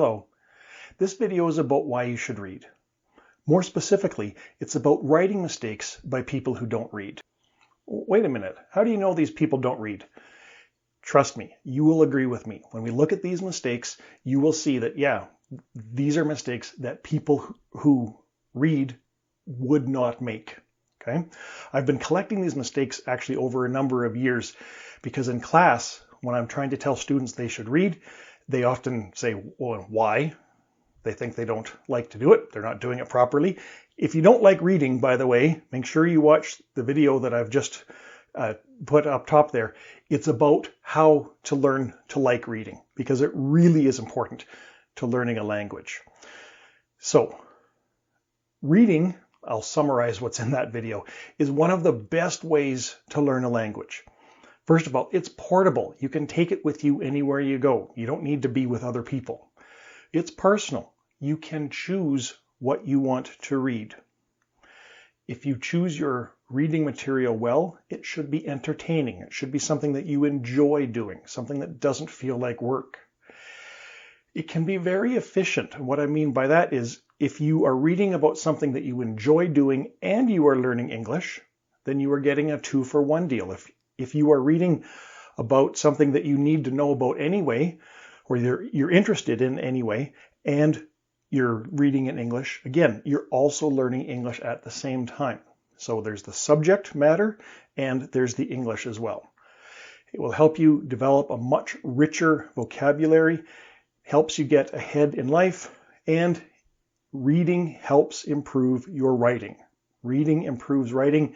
Hello. This video is about why you should read. More specifically, it's about writing mistakes by people who don't read. Wait a minute, how do you know these people don't read? Trust me, you will agree with me. When we look at these mistakes, you will see that, yeah, these are mistakes that people who read would not make. Okay? I've been collecting these mistakes actually over a number of years because in class, when I'm trying to tell students they should read, they often say, well, why? They think they don't like to do it. They're not doing it properly. If you don't like reading, by the way, make sure you watch the video that I've just put up top there. It's about how to learn to like reading because it really is important to learning a language. So, reading, I'll summarize what's in that video, is one of the best ways to learn a language. First of all, it's portable. You can take it with you anywhere you go. You don't need to be with other people. It's personal. You can choose what you want to read. If you choose your reading material well, it should be entertaining. It should be something that you enjoy doing, something that doesn't feel like work. It can be very efficient. And what I mean by that is if you are reading about something that you enjoy doing and you are learning English, then you are getting a 2-for-1 deal. If you are reading about something that you need to know about anyway, or you're interested in anyway, and you're reading in English, again, you're also learning English at the same time. So there's the subject matter and there's the English as well. It will help you develop a much richer vocabulary, helps you get ahead in life, and reading helps improve your writing. Reading improves writing,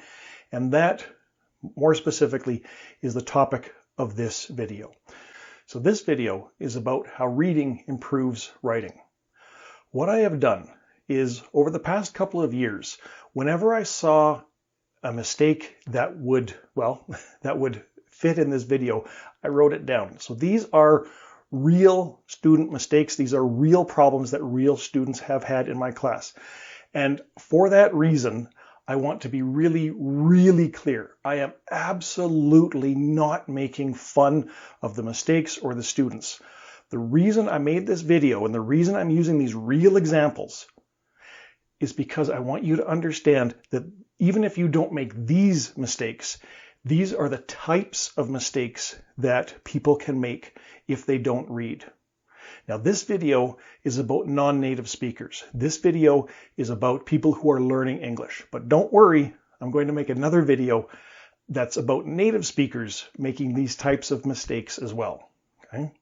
and that, more specifically, is the topic of this video. So this video is about how reading improves writing. What I have done is, over the past couple of years, whenever I saw a mistake that would fit in this video, I wrote it down. So these are real student mistakes. These are real problems that real students have had in my class. And for that reason, I want to be really, really clear. I am absolutely not making fun of the mistakes or the students. The reason I made this video and the reason I'm using these real examples is because I want you to understand that even if you don't make these mistakes, these are the types of mistakes that people can make if they don't read. Now, this video is about non-native speakers. This video is about people who are learning English. But don't worry, I'm going to make another video that's about native speakers making these types of mistakes as well. Okay?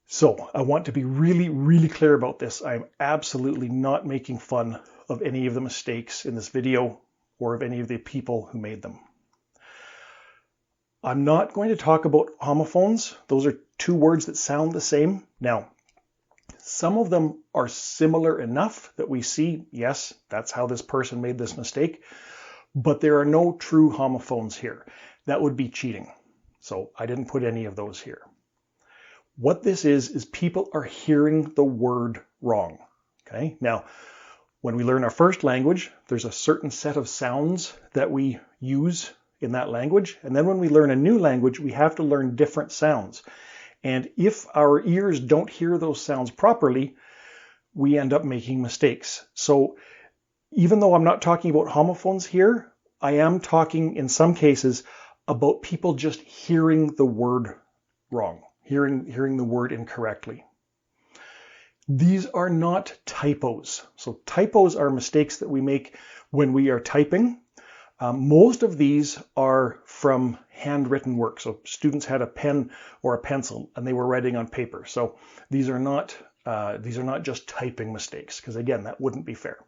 So I want to be really, really clear about this. I'm absolutely not making fun of any of the mistakes in this video or of any of the people who made them. I'm not going to talk about homophones. Those are two words that sound the same. Now, some of them are similar enough that we see, yes, that's how this person made this mistake, but there are no true homophones here. That would be cheating. So I didn't put any of those here. What this is people are hearing the word wrong. Okay? Now, when we learn our first language, there's a certain set of sounds that we use in that language. And then when we learn a new language, we have to learn different sounds. And if our ears don't hear those sounds properly, we end up making mistakes. So even though I'm not talking about homophones here, I am talking in some cases about people just hearing the word wrong, hearing the word incorrectly. These are not typos. So typos are mistakes that we make when we are typing. Most of these are from handwritten work. So students had a pen or a pencil and they were writing on paper. So these are not just typing mistakes, because again, that wouldn't be fair.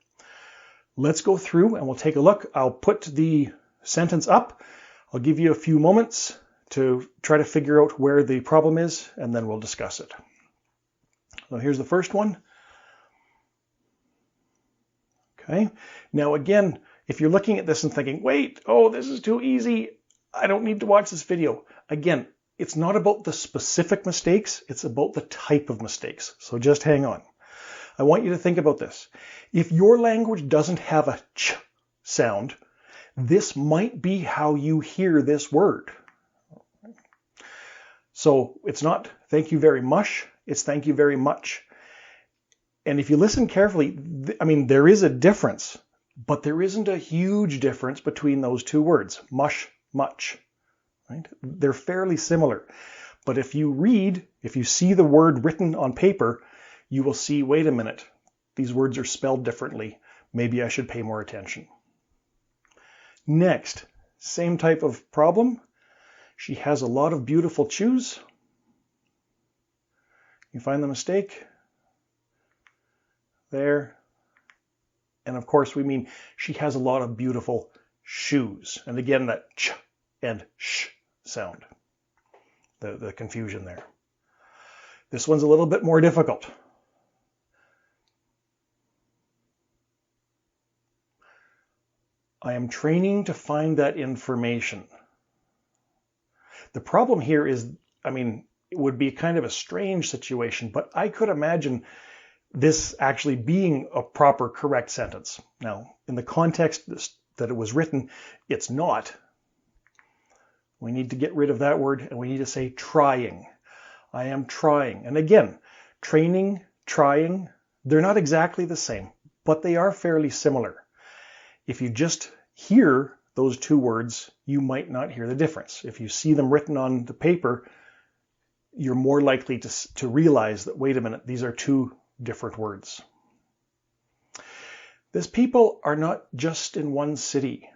Let's go through and we'll take a look. I'll put the sentence up. I'll give you a few moments to try to figure out where the problem is, and then we'll discuss it. So here's the first one. Okay. Now again, if you're looking at this and thinking, wait, oh, this is too easy, I don't need to watch this video. Again, it's not about the specific mistakes, it's about the type of mistakes. So just hang on. I want you to think about this. If your language doesn't have a ch sound, this might be how you hear this word. So it's not thank you very much, it's thank you very much. And if you listen carefully, I mean, there is a difference, but there isn't a huge difference between those two words, mush, much. Right? They're fairly similar. But if you see the word written on paper, you will see, wait a minute, these words are spelled differently. Maybe I should pay more attention. Next, same type of problem. She has a lot of beautiful shoes. You find the mistake? There. And of course, we mean she has a lot of beautiful shoes. And again, that ch and sh sound. The confusion there. This one's a little bit more difficult. I am training to find that information. The problem here is, I mean, it would be kind of a strange situation, but I could imagine this actually being a proper, correct sentence. Now, in the context that it was written, it's not. We need to get rid of that word and we need to say trying. I am trying. And again, training, trying, they're not exactly the same, but they are fairly similar. If you just hear those two words, you might not hear the difference. If you see them written on the paper, you're more likely to realize that, wait a minute, these are two different words. These people are not just in one city.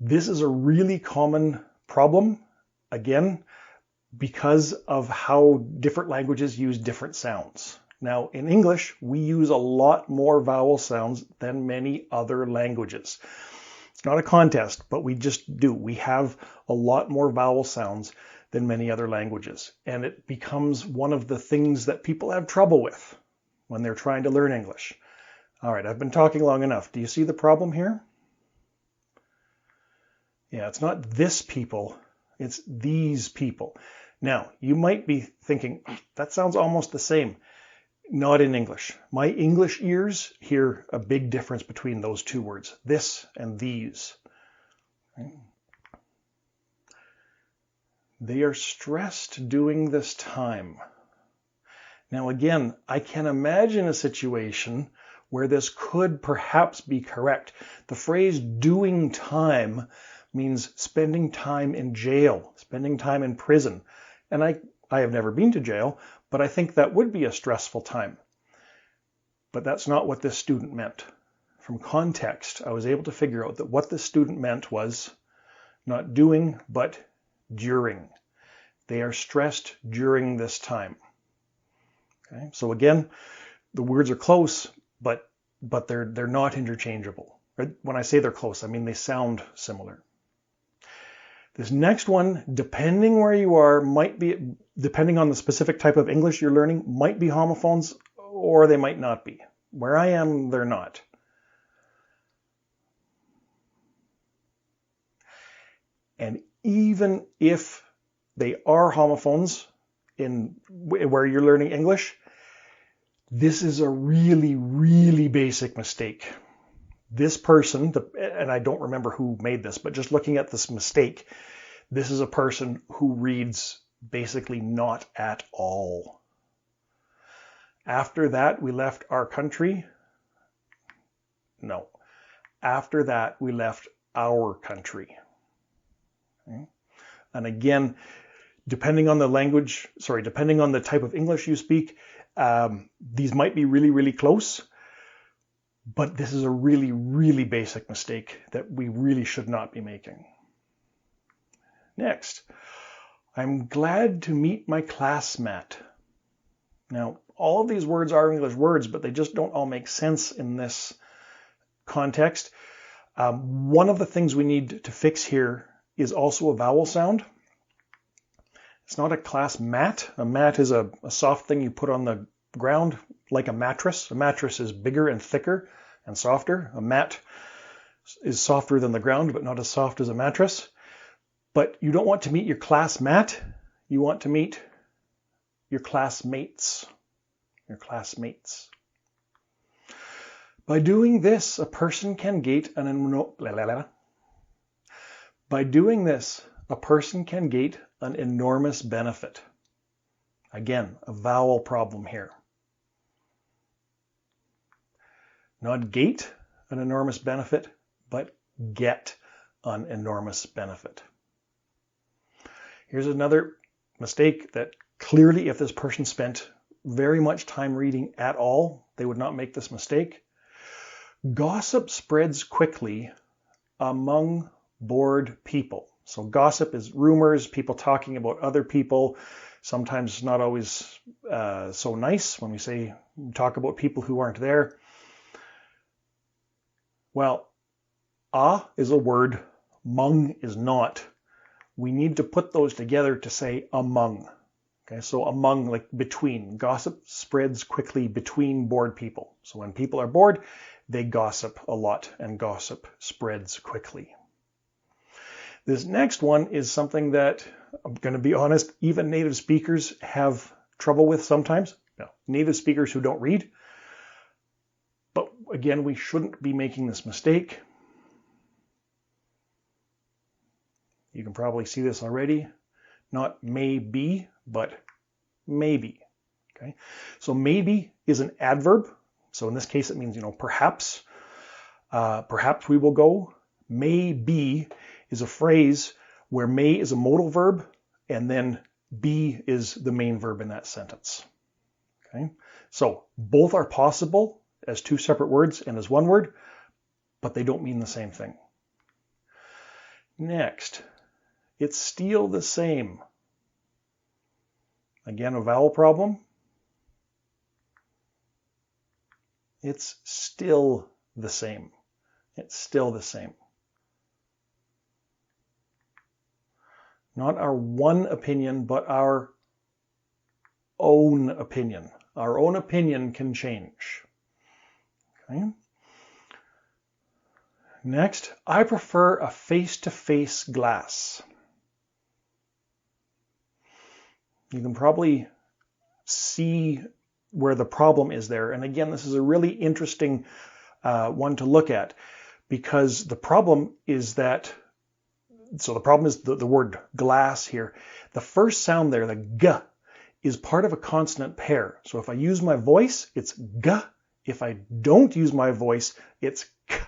This is a really common problem, again, because of how different languages use different sounds. Now, in English, we use a lot more vowel sounds than many other languages. It's not a contest, but we just do. We have a lot more vowel sounds than many other languages. And it becomes one of the things that people have trouble with when they're trying to learn English. All right, I've been talking long enough. Do you see the problem here? Yeah, it's not this people, it's these people. Now, you might be thinking, that sounds almost the same. Not in English. My English ears hear a big difference between those two words, this and these. They are stressed doing this time. Now again, I can imagine a situation where this could perhaps be correct. The phrase doing time means spending time in jail, spending time in prison. And I have never been to jail, but I think that would be a stressful time. But that's not what this student meant. From context, I was able to figure out that what this student meant was not doing, but during. They are stressed during this time. Okay? So again, the words are close, but they're not interchangeable. When I say they're close, I mean they sound similar. This next one, depending where you are, might be, depending on the specific type of English you're learning, might be homophones or they might not be. Where I am, they're not. And even if they are homophones in where you're learning English, this is a really, really basic mistake. This person, and I don't remember who made this, but just looking at this mistake, this is a person who reads basically not at all. After that, we left our country. No. After that, we left our country. Okay? And again, depending on the language, depending on the type of English you speak, these might be really, really close. But this is a really, really basic mistake that we really should not be making. Next, I'm glad to meet my classmate. Now, all of these words are English words, but they just don't all make sense in this context. One of the things we need to fix here is also a vowel sound. It's not a class mat. A mat is a soft thing you put on the ground like a mattress. A mattress is bigger and thicker and softer. A mat is softer than the ground, but not as soft as a mattress. But you don't want to meet your classmate. You want to meet your classmates. Your classmates. By doing this, a person can gate By doing this, a person can gate an enormous benefit. Again, a vowel problem here. Not gate, an enormous benefit, but get an enormous benefit. Here's another mistake that clearly, if this person spent very much time reading at all, they would not make this mistake. Gossip spreads quickly among bored people. So gossip is rumors, people talking about other people. Sometimes it's not always so nice when we talk about people who aren't there. Well, is a word, mung is not. We need to put those together to say among. Okay, so among, like between. Gossip spreads quickly between bored people. So when people are bored, they gossip a lot, and gossip spreads quickly. This next one is something that, I'm going to be honest, even native speakers have trouble with sometimes. Native speakers who don't read. But again, we shouldn't be making this mistake. You can probably see this already. Not maybe, but maybe. Okay, so maybe is an adverb. So in this case, it means, perhaps. Perhaps we will go. Maybe is a phrase where may is a modal verb, and then be is the main verb in that sentence. Okay, so both are possible as two separate words and as one word, but they don't mean the same thing. Next, it's still the same. Again, a vowel problem. It's still the same. It's still the same. Not our one opinion, but our own opinion. Our own opinion can change. Okay. Next, I prefer a face-to-face glass. You can probably see where the problem is there. And again, this is a really interesting one to look at, because the problem is that, so the problem is the word glass here. The first sound there, the g, is part of a consonant pair. So if I use my voice, it's g. If I don't use my voice, it's k.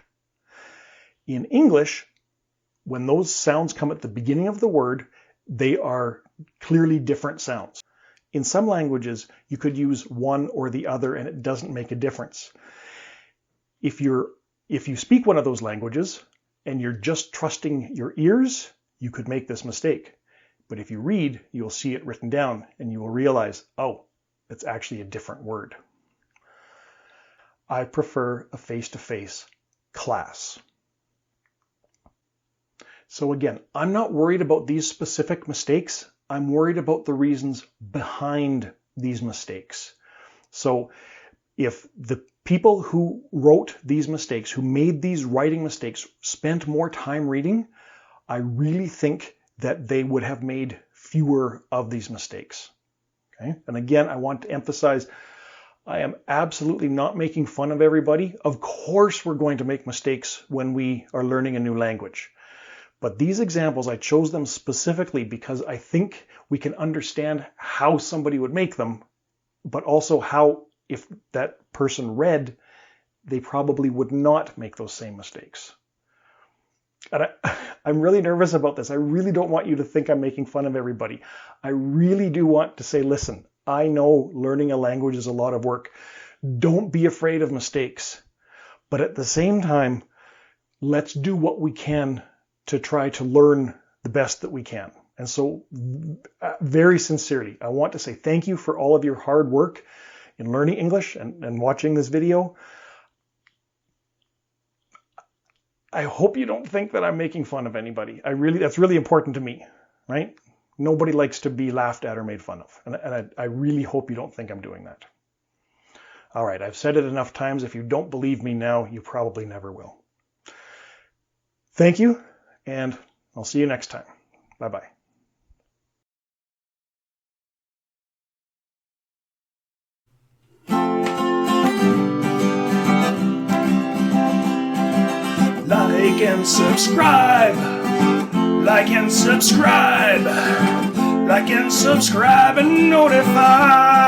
In English, when those sounds come at the beginning of the word, they are clearly different sounds. In some languages, you could use one or the other and it doesn't make a difference. If you speak one of those languages and you're just trusting your ears, you could make this mistake. But if you read, you'll see it written down and you will realize, oh, it's actually a different word. I prefer a face-to-face class. So again, I'm not worried about these specific mistakes. I'm worried about the reasons behind these mistakes. So if the people who wrote these mistakes, who made these writing mistakes, spent more time reading, I really think that they would have made fewer of these mistakes. Okay? And again, I want to emphasize, I am absolutely not making fun of everybody. Of course, we're going to make mistakes when we are learning a new language. But these examples, I chose them specifically because I think we can understand how somebody would make them, but also how, if that person read, they probably would not make those same mistakes. And I'm really nervous about this. I really don't want you to think I'm making fun of everybody. I really do want to say, listen, I know learning a language is a lot of work. Don't be afraid of mistakes. But at the same time, let's do what we can to try to learn the best that we can. And so very sincerely, I want to say thank you for all of your hard work in learning English and watching this video. I hope you don't think that I'm making fun of anybody. That's really important to me, right? Nobody likes to be laughed at or made fun of. And I really hope you don't think I'm doing that. All right, I've said it enough times. If you don't believe me now, you probably never will. Thank you. And I'll see you next time. Bye-bye. Like and subscribe. Like and subscribe. Like and subscribe and notify.